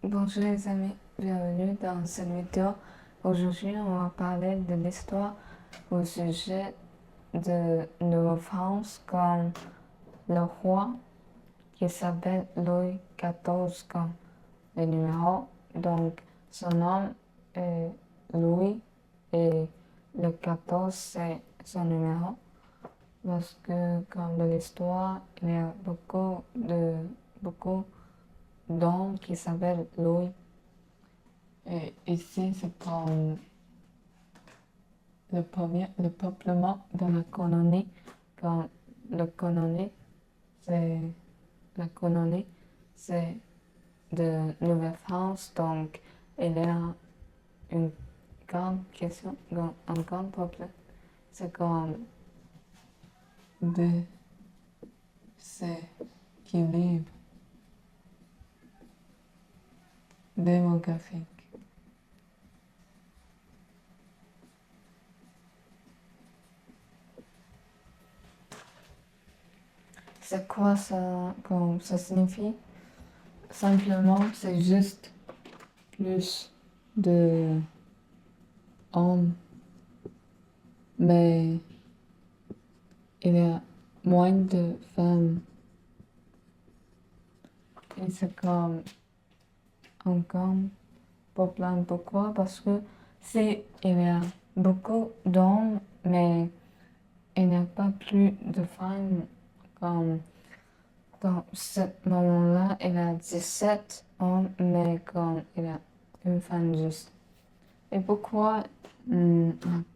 Bonjour les amis, bienvenue dans cette vidéo. Aujourd'hui, on va parler de l'histoire au sujet de Nouvelle-France comme le roi qui s'appelle Louis XIV comme le numéro. Donc, son nom est Louis et le 14 c'est son numéro. Parce que comme de l'histoire, il y a beaucoup d'hommes qui s'appellent Louis. Et ici, c'est comme le peuplement de la colonie. Quand le colonie, c'est la colonie, c'est de Nouvelle-France, donc il y a une grande question, un grand problème. C'est comme déséquilibre démographique. C'est quoi ça, comme ça signifie? Simplement, c'est juste plus de hommes, mais il y a moins de femmes. Et c'est comme un grand problème. Pourquoi? Parce que si il y a beaucoup d'hommes, mais il n'y a pas plus de femmes, comme dans ce moment-là, il y a 17 hommes, mais comme il y a une femme juste. Et pourquoi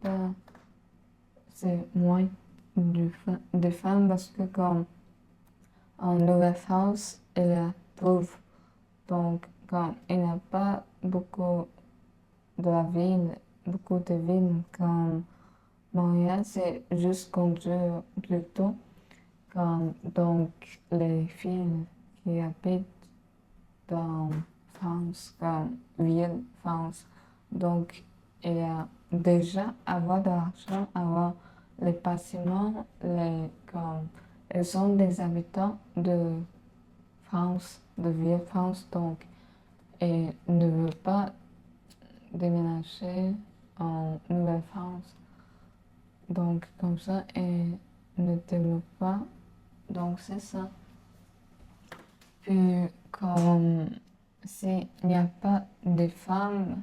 pas c'est moins de femmes? Parce que comme en Nouvelle-France, il y a pauvre. Donc, comme il n'y a pas beaucoup beaucoup de villes comme Montréal, c'est juste conduire plutôt. Donc, les filles qui habitent dans France, comme ville France, donc il y a déjà avoir de l'argent, avoir les bâtiments, comme, ils sont des habitants de France, de ville France, donc, et ne veulent pas déménager en Nouvelle-France. Donc, comme ça, et ne développe pas. Donc, c'est ça. Puis, comme s'il n'y a pas de femmes,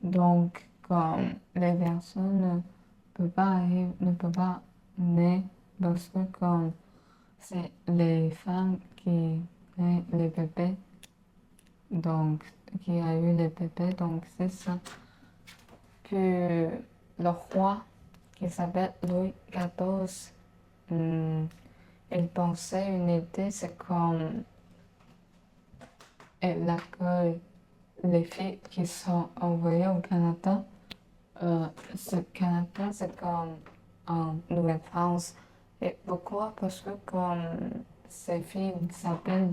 donc, comme les personnes ne peuvent pas naître parce que, comme c'est les femmes qui naissent les bébés, donc, qui a eu les bébés, donc, c'est ça. Puis, le roi, qui s'appelle Louis XIV, il pensait une idée, c'est comme elle accueille les filles qui sont envoyées au Canada. Ce Canada, c'est comme en Nouvelle-France. Et pourquoi? Parce que comme ces filles s'appellent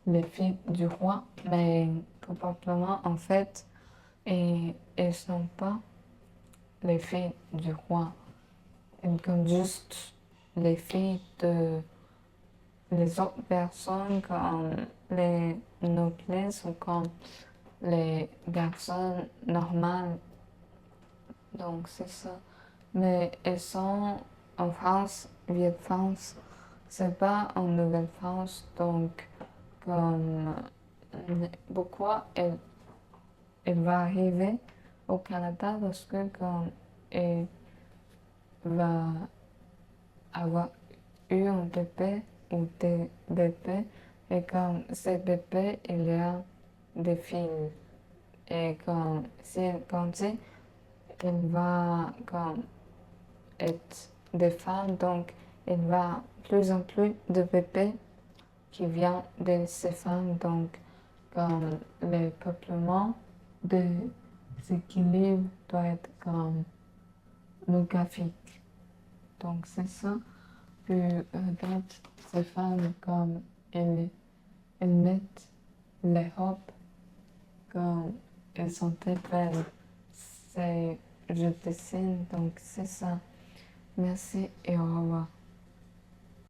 les filles du roi, mais probablement en fait, et elles ne sont pas les filles du roi. Elles sont juste les filles de les autres personnes comme les noblesses ou comme les personnes normales. Donc c'est ça. Mais elles sont en France, Vieille France. C'est pas en Nouvelle-France. Donc comme pourquoi elle va arriver au Canada parce que comme elle va avoir eu un bébé ou des bébés et comme ces bébés il y a des filles et comme si elle grandit elle va comme être des femmes donc il va plus en plus de bébés qui viennent de ces femmes donc comme le peuplement de équilibre doit être comme graphique. Donc c'est ça. Puis regarde ces femmes comme elles mettent les robes comme elles sont très belles. C'est, je dessine, donc c'est ça. Merci et au revoir.